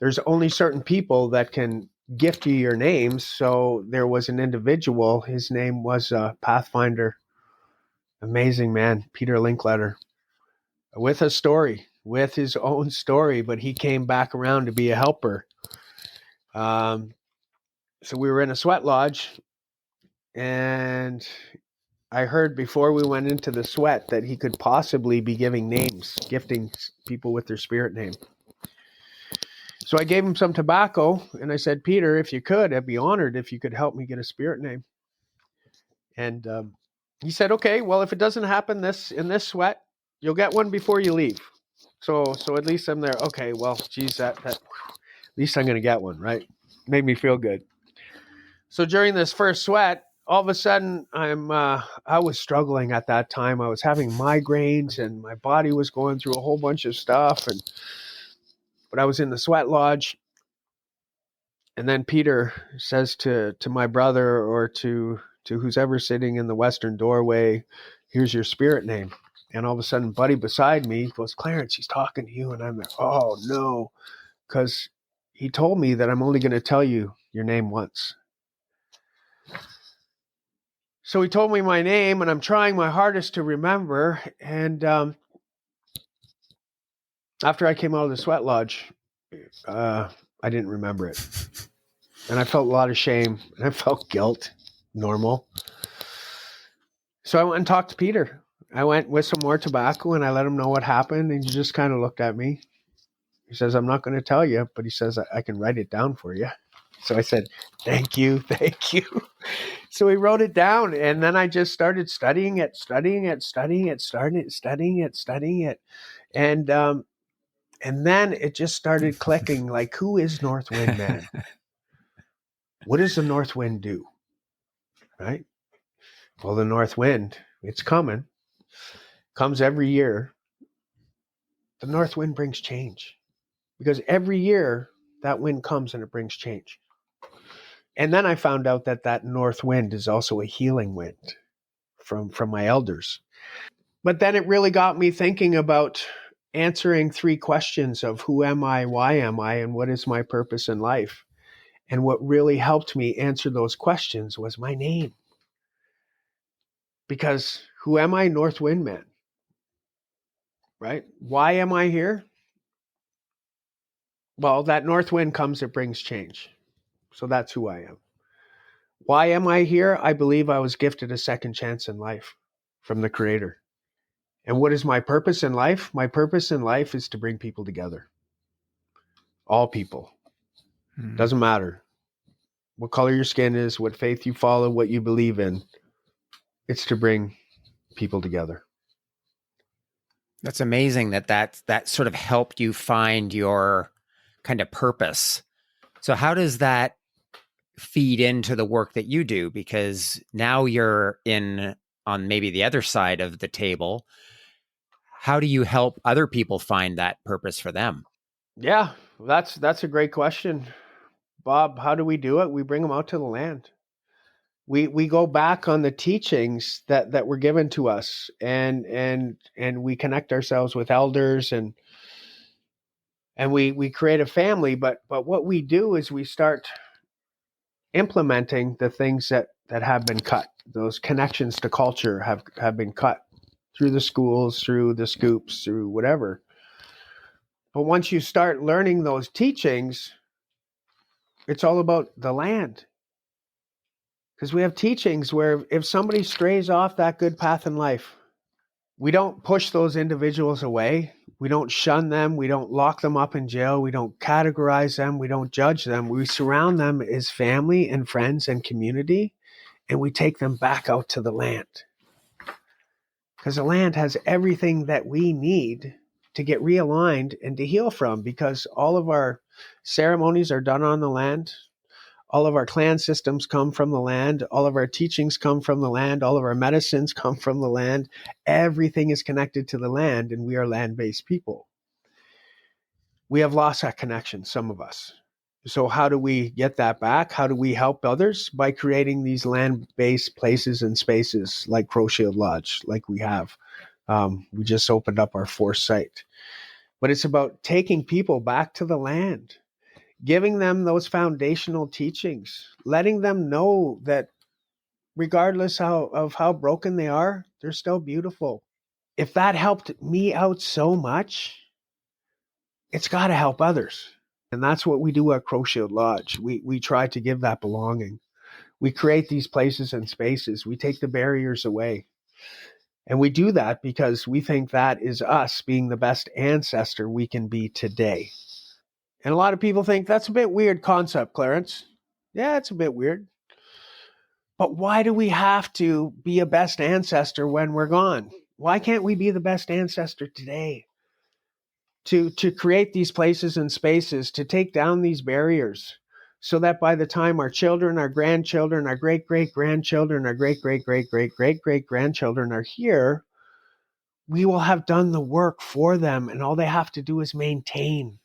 there's only certain people that can gift you your names. So there was an individual, his name was Pathfinder, amazing man, Peter Linkletter, with a story, with his own story, but he came back around to be a helper. So we were in a sweat lodge, and I heard before we went into the sweat that he could possibly be giving names, gifting people with their spirit name. So I gave him some tobacco, and I said, Peter, if you could, I'd be honored if you could help me get a spirit name. And he said, okay, well, if it doesn't happen in this sweat, you'll get one before you leave. So at least I'm there. Okay, well, geez, that at least I'm going to get one, right? Made me feel good. So during this first sweat, all of a sudden I was struggling at that time. I was having migraines and my body was going through a whole bunch of stuff. But I was in the sweat lodge. And then Peter says to my brother or to who's ever sitting in the western doorway, here's your spirit name. And all of a sudden, buddy beside me goes, Clarence, he's talking to you. And I'm like, oh, no, because he told me that I'm only going to tell you your name once. So he told me my name, and I'm trying my hardest to remember. And after I came out of the sweat lodge, I didn't remember it. And I felt a lot of shame, and I felt guilt, normal. So I went and talked to Peter. I went with some more tobacco, and I let him know what happened, and he just kind of looked at me. He says, I'm not going to tell you, but he says, I can write it down for you. So I said, thank you. So he wrote it down, and then I just started studying it. And then it just started clicking, like, who is North Wind Man? What does the North Wind do? Right? Well, the North Wind, it's coming. Comes every year. The North Wind brings change. Because every year, that wind comes and it brings change. And then I found out that North Wind is also a healing wind from my elders. But then it really got me thinking about answering 3 questions of who am I, why am I, and what is my purpose in life. And what really helped me answer those questions was my name. Because who am I? North Wind Man. Right? Why am I here? Well, that North Wind comes, it brings change. So that's who I am. Why am I here? I believe I was gifted a second chance in life from the Creator. And what is my purpose in life? My purpose in life is to bring people together. All people. Doesn't matter what color your skin is, what faith you follow, what you believe in. It's to bring people together. That's amazing that sort of helped you find your kind of purpose. So how does that feed into the work that you do? Because now you're on maybe the other side of the table. How do you help other people find that purpose for them? Yeah, that's a great question, Bob. How do we do it? We bring them out to the land. We go back on the teachings that were given to us, and we connect ourselves with elders, and we create a family. But what we do is we start implementing the things that have been cut. Those connections to culture have been cut through the schools, through the scoops, through whatever. But once you start learning those teachings, it's all about the land. Because we have teachings where if somebody strays off that good path in life, we don't push those individuals away. We don't shun them. We don't lock them up in jail. We don't categorize them. We don't judge them. We surround them as family and friends and community, and we take them back out to the land. Because the land has everything that we need to get realigned and to heal from, because all of our ceremonies are done on the land. All of our clan systems come from the land. All of our teachings come from the land. All of our medicines come from the land. Everything is connected to the land, and we are land-based people. We have lost that connection, some of us. So how do we get that back? How do we help others? By creating these land-based places and spaces like Crow Shield Lodge, like we have. We just opened up our 4th site. But it's about taking people back to the land, giving them those foundational teachings, letting them know that regardless of how broken they are, they're still beautiful. If that helped me out so much, it's got to help others. And that's what we do at Crow Shield Lodge. We try to give that belonging. We create these places and spaces. We take the barriers away. And we do that because we think that is us being the best ancestor we can be today. And a lot of people think that's a bit weird concept, Clarence. Yeah, it's a bit weird. But why do we have to be a best ancestor when we're gone? Why can't we be the best ancestor today? To create these places and spaces, to take down these barriers, so that by the time our children, our grandchildren, our great-great-grandchildren, our great-great-great-great-great-grandchildren are here, we will have done the work for them, and all they have to do is maintain.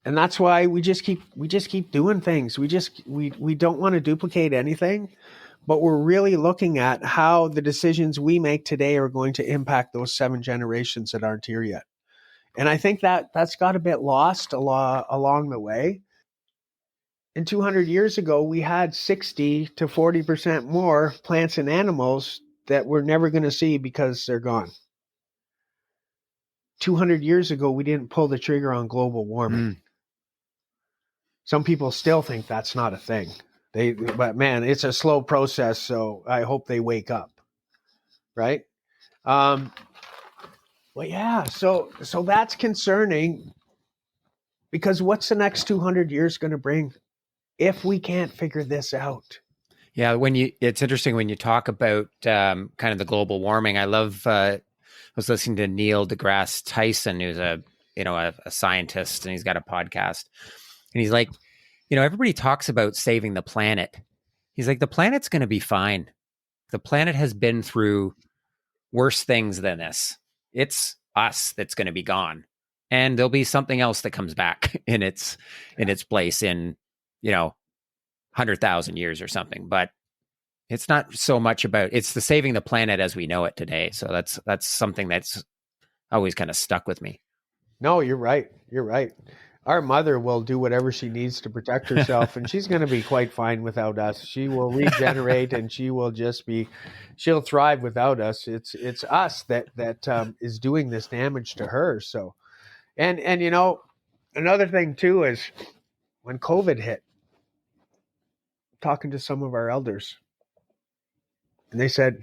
And that's why we just keep doing things. We don't want to duplicate anything, but we're really looking at how the decisions we make today are going to impact those 7 generations that aren't here yet. And I think that's got a bit lost along the way. And 200 years ago, we had 60 to 40% more plants and animals that we're never going to see because they're gone. 200 years ago, we didn't pull the trigger on global warming. Some people still think that's not a thing. But man, it's a slow process, so I hope they wake up. Right? Well, yeah, so that's concerning, because what's the next 200 years going to bring if we can't figure this out? Yeah, it's interesting when you talk about kind of the global warming. I was listening to Neil deGrasse Tyson, who's a scientist, and he's got a podcast, and he's like, everybody talks about saving the planet. He's like, the planet's going to be fine. The planet has been through worse things than this. It's us that's going to be gone, and there'll be something else that comes back in its place in 100,000 years or something. But it's not so much about, it's the saving the planet as we know it today. So that's something that's always kind of stuck with me. No, you're right. You're right. Our mother will do whatever she needs to protect herself, and she's going to be quite fine without us. She will regenerate, and she'll thrive without us. It's us that is doing this damage to her. So, and another thing too is when COVID hit, talking to some of our elders, and they said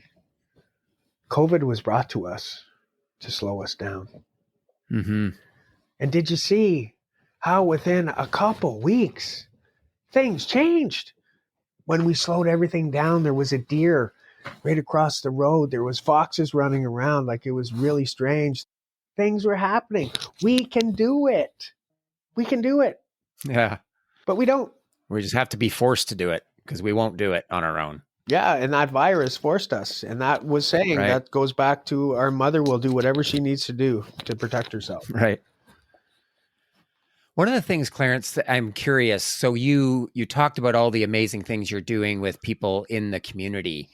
COVID was brought to us to slow us down. Mm-hmm. And did you see how within a couple weeks things changed? When we slowed everything down, there was a deer right across the road. There was foxes running around. Like, it was really strange. Things were happening. We can do it. We can do it. Yeah. But we don't. We just have to be forced to do it, because we won't do it on our own. Yeah, and that virus forced us. And that was saying, right, that goes back to our mother will do whatever she needs to do to protect herself. Right. One of the things, Clarence, that I'm curious, so you talked about all the amazing things you're doing with people in the community,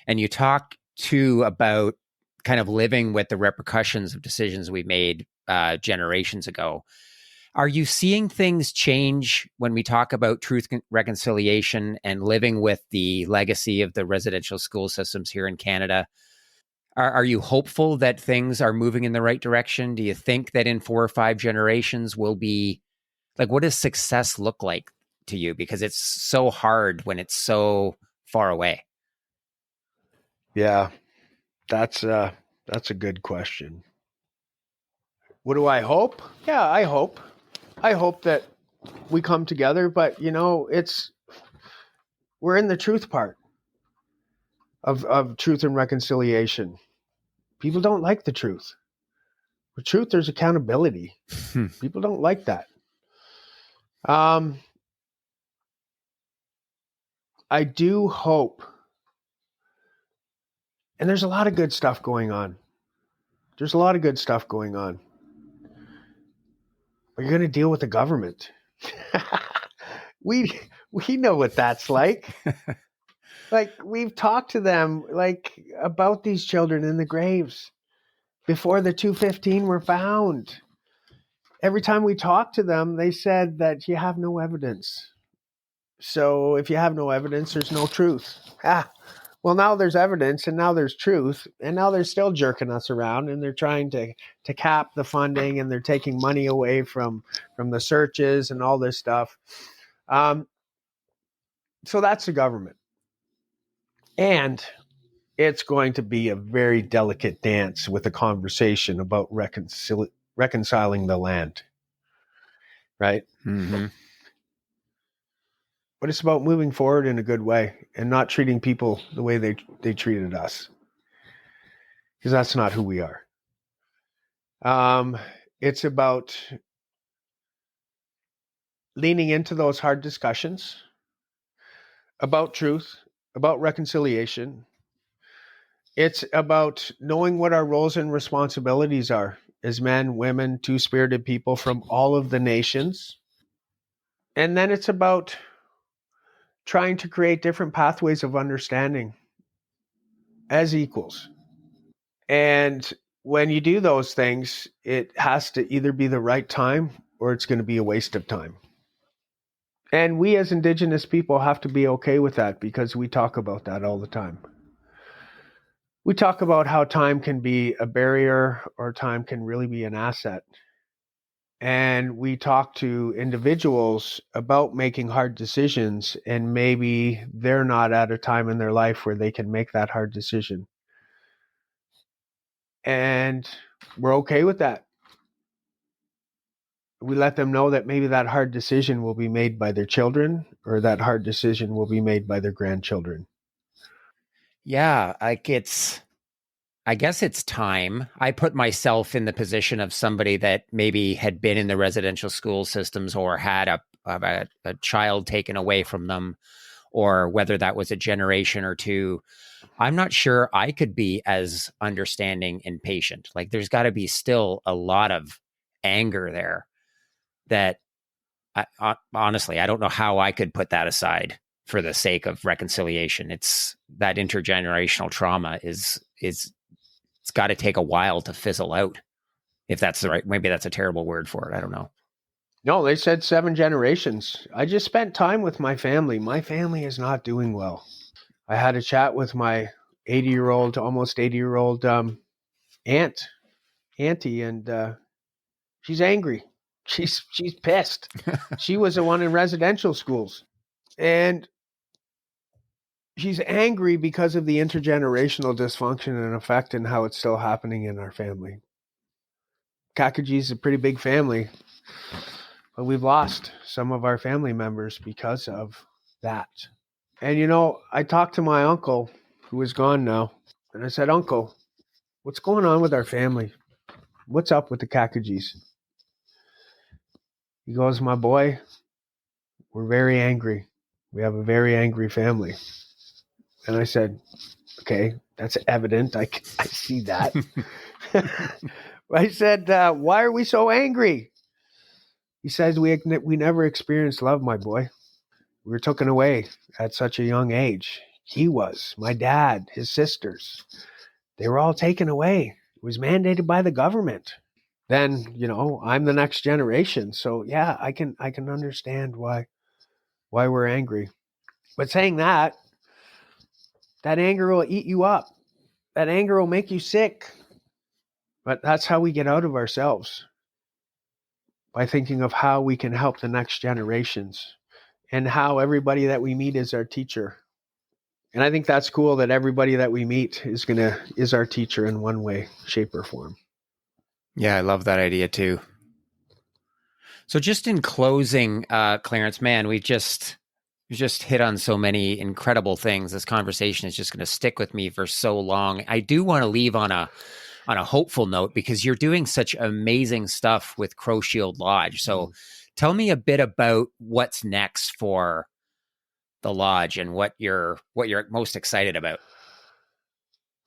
and you talk too about kind of living with the repercussions of decisions we made generations ago. Are you seeing things change when we talk about truth reconciliation and living with the legacy of the residential school systems here in Canada? Are you hopeful that things are moving in the right direction? Do you think that in 4 or 5 generations we'll be, like, what does success look like to you? Because it's so hard when it's so far away. Yeah, that's a good question. What do I hope? Yeah, I hope that we come together, but we're in the truth part of truth and reconciliation. People don't like the truth. With truth, there's accountability. People don't like that. I do hope, and there's a lot of good stuff going on. There's a lot of good stuff going on. But you're going to deal with the government. we know what that's like. Like, we've talked to them like about these children in the graves before the 215 were found. Every time we talked to them, they said that you have no evidence. So if you have no evidence, there's no truth. Well, now there's evidence, and now there's truth, and now they're still jerking us around, and they're trying to cap the funding, and they're taking money away from the searches and all this stuff. So that's the government. And it's going to be a very delicate dance with a conversation about reconciling the land, right? Mm-hmm. But it's about moving forward in a good way and not treating people the way they treated us, because that's not who we are. It's about leaning into those hard discussions about truth, about reconciliation. It's about knowing what our roles and responsibilities are as men, women, two-spirited people from all of the nations. And then it's about trying to create different pathways of understanding as equals. And when you do those things, it has to either be the right time or it's going to be a waste of time. And we as Indigenous people have to be okay with that, because we talk about that all the time. We talk about how time can be a barrier or time can really be an asset. And we talk to individuals about making hard decisions, and maybe they're not at a time in their life where they can make that hard decision. And we're okay with that. We let them know that maybe that hard decision will be made by their children, or that hard decision will be made by their grandchildren. Yeah, like I guess it's time. I put myself in the position of somebody that maybe had been in the residential school systems or had a child taken away from them, or whether that was a generation or two. I'm not sure I could be as understanding and patient. Like, there's got to be still a lot of anger there that honestly, I don't know how I could put that aside for the sake of reconciliation. It's that intergenerational trauma is it's got to take a while to fizzle out. If that's the right, maybe that's a terrible word for it. I don't know. No, they said 7 generations. I just spent time with my family. My family is not doing well. I had a chat with my 80-year-old, almost 80-year-old auntie, and she's angry. She's pissed. She was the one in residential schools, and she's angry because of the intergenerational dysfunction and effect and how it's still happening in our family. Cacagee's a pretty big family, but we've lost some of our family members because of that. And, you know, I talked to my uncle, who is gone now, and I said, "Uncle, what's going on with our family? What's up with the Cacagees?" He goes, "My boy, we're very angry. We have a very angry family." And I said, "Okay, that's evident. I see that." I said, "Why are we so angry?" He says, we never experienced love, my boy. We were taken away at such a young age. He was, my dad, his sisters. They were all taken away. It was mandated by the government. Then, you know, I'm the next generation. So yeah, I can understand why we're angry. But saying that anger will eat you up. That anger will make you sick. But that's how we get out of ourselves, by thinking of how we can help the next generations, and how everybody that we meet is our teacher. And I think that's cool that everybody that we meet is our teacher in one way, shape, or form. Yeah, I love that idea too. So just in closing, Clarence, man, we just hit on so many incredible things. This conversation is just going to stick with me for so long. I do want to leave on a hopeful note, because you're doing such amazing stuff with Crow Shield Lodge. So tell me a bit about what's next for the lodge and what you're most excited about?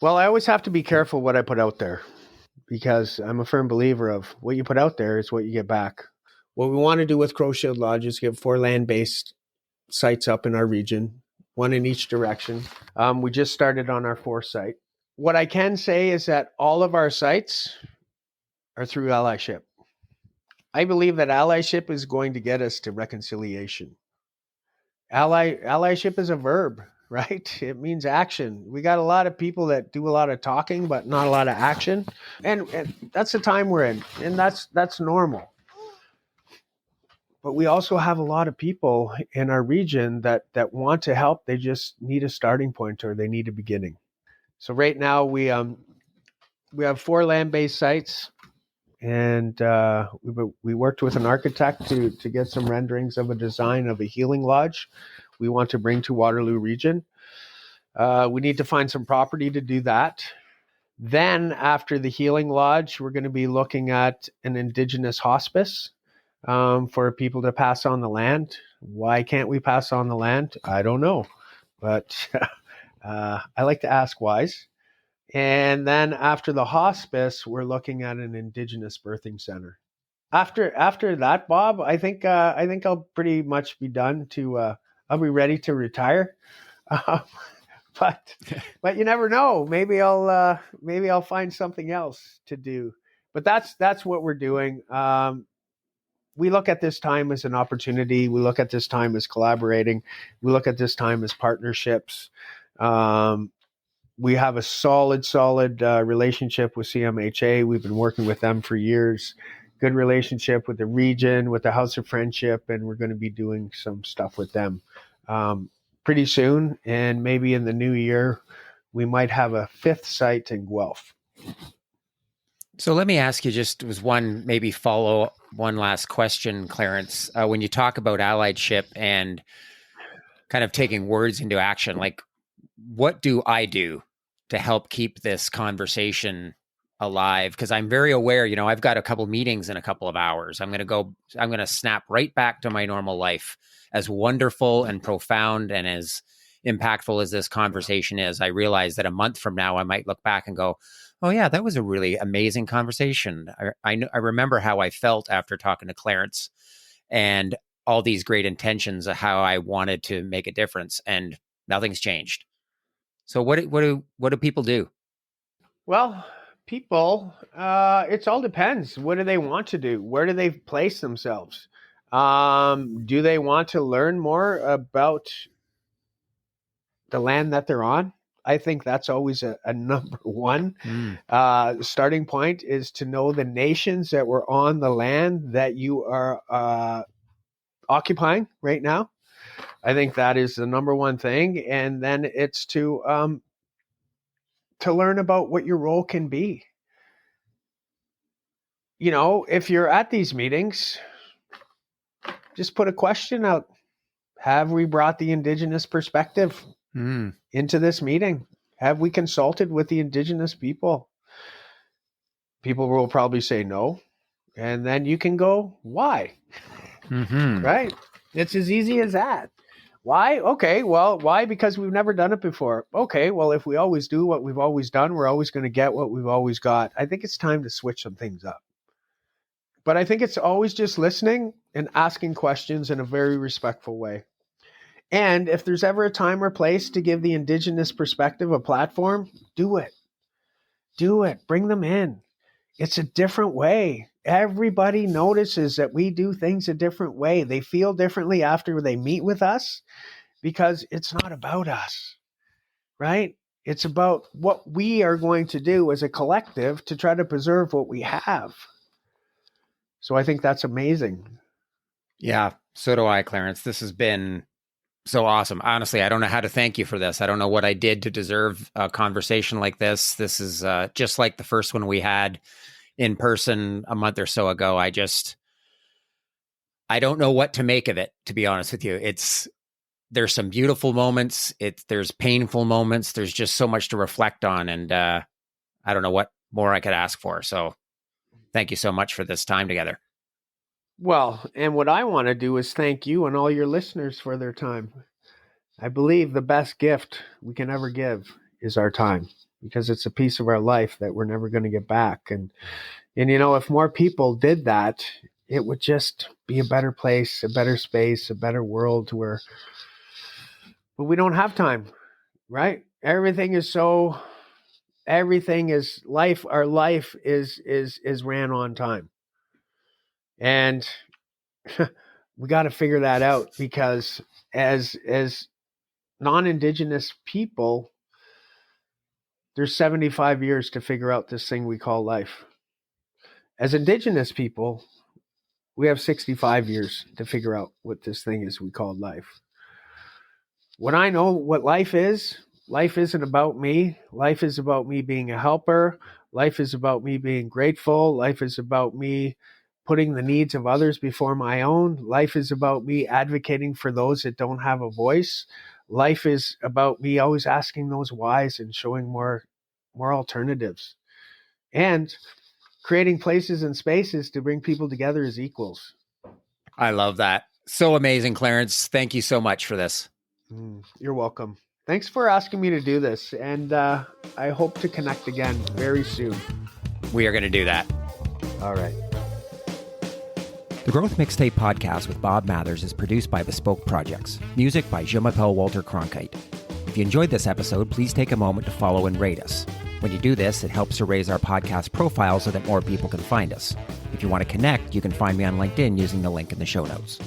Well, I always have to be careful what I put out there, because I'm a firm believer of what you put out there is what you get back. What we want to do with Crow Shield Lodge is get 4 land-based sites up in our region, 1 in each direction. We just started on our 4th site. What I can say is that all of our sites are through allyship. I believe that allyship is going to get us to reconciliation. Allyship is a verb, right? It means action. We got a lot of people that do a lot of talking, but not a lot of action. And that's the time we're in. And that's normal. But we also have a lot of people in our region that want to help. They just need a starting point, or they need a beginning. So right now we have 4 land-based sites, and we worked with an architect to get some renderings of a design of a healing lodge we want to bring to Waterloo region. We need to find some property to do that. Then after the healing lodge, we're going to be looking at an Indigenous hospice for people to pass on the land. Why can't we pass on the land? I don't know, but I like to ask whys. And then after the hospice, we're looking at an Indigenous birthing center. After that, Bob, I think I'll pretty much be done to. I'll be ready to retire. But you never know. Maybe I'll find something else to do. But that's what we're doing. We look at this time as an opportunity. We look at this time as collaborating. We look at this time as partnerships. We have a solid relationship with CMHA. We've been working with them for years. Good relationship with the region, with the House of Friendship, and we're going to be doing some stuff with them pretty soon. And maybe in the new year, we might have a 5th site in Guelph. So let me ask you just one last question, Clarence. When you talk about allyship and kind of taking words into action, like, what do I do to help keep this conversation alive? Because I'm very aware, I've got a couple meetings in a couple of hours. I'm going to snap right back to my normal life. As wonderful and profound and as impactful as this conversation is, I realize that a month from now, I might look back and go, oh yeah, that was a really amazing conversation. I remember how I felt after talking to Clarence and all these great intentions of how I wanted to make a difference, and nothing's changed. So what do people do? Well, people, it all depends. What do they want to do? Where do they place themselves? Do they want to learn more about the land that they're on? I think that's always a number one. Starting point is to know the nations that were on the land that you are occupying right now. I think that is the number one thing. And then it's to learn about what your role can be. If you're at these meetings, just put a question out. Have we brought the Indigenous perspective into this meeting? Have we consulted with the Indigenous people? People will probably say no. And then you can go, why? Right? It's as easy as that. Why? Okay, well, why? Because we've never done it before. Okay, well, if we always do what we've always done, we're always going to get what we've always got. I think it's time to switch some things up. But I think it's always just listening and asking questions in a very respectful way. And if there's ever a time or place to give the Indigenous perspective a platform, do it. Do it. Bring them in. It's a different way. Everybody notices that we do things a different way. They feel differently after they meet with us because it's not about us, right? It's about what we are going to do as a collective to try to preserve what we have. So I think that's amazing. Yeah, so do I, Clarence. This has been so awesome. Honestly, I don't know how to thank you for this. I don't know what I did to deserve a conversation like this. This is just like the first one we had in person a month or so ago. I don't know what to make of it, to be honest with you. There's some beautiful moments. There's painful moments. There's just so much to reflect on. And I don't know what more I could ask for. So thank you so much for this time together. Well, and what I want to do is thank you and all your listeners for their time. I believe the best gift we can ever give is our time, because it's a piece of our life that we're never going to get back. And if more people did that, it would just be a better place, a better space, a better world but we don't have time, right? Everything is life. Our life is ran on time. And we got to figure that out, because as non-Indigenous people, there's 75 years to figure out this thing we call life. As Indigenous people, we have 65 years to figure out what this thing is we call life. When I know what life isn't about me. Life is about me being a helper. Life is about me being grateful. Life is about me putting the needs of others before my own. Life is about me advocating for those that don't have a voice. Life is about me always asking those whys and showing more alternatives, and creating places and spaces to bring people together as equals. I love that. So amazing, Clarence. Thank you so much for this. You're welcome. Thanks for asking me to do this. And I hope to connect again very soon. We are going to do that. All right. The Growth Mixtape podcast with Bob Mathers is produced by Bespoke Projects. Music by Jean-Michel Walter Cronkite. If you enjoyed this episode, please take a moment to follow and rate us. When you do this, it helps to raise our podcast profile so that more people can find us. If you want to connect, you can find me on LinkedIn using the link in the show notes.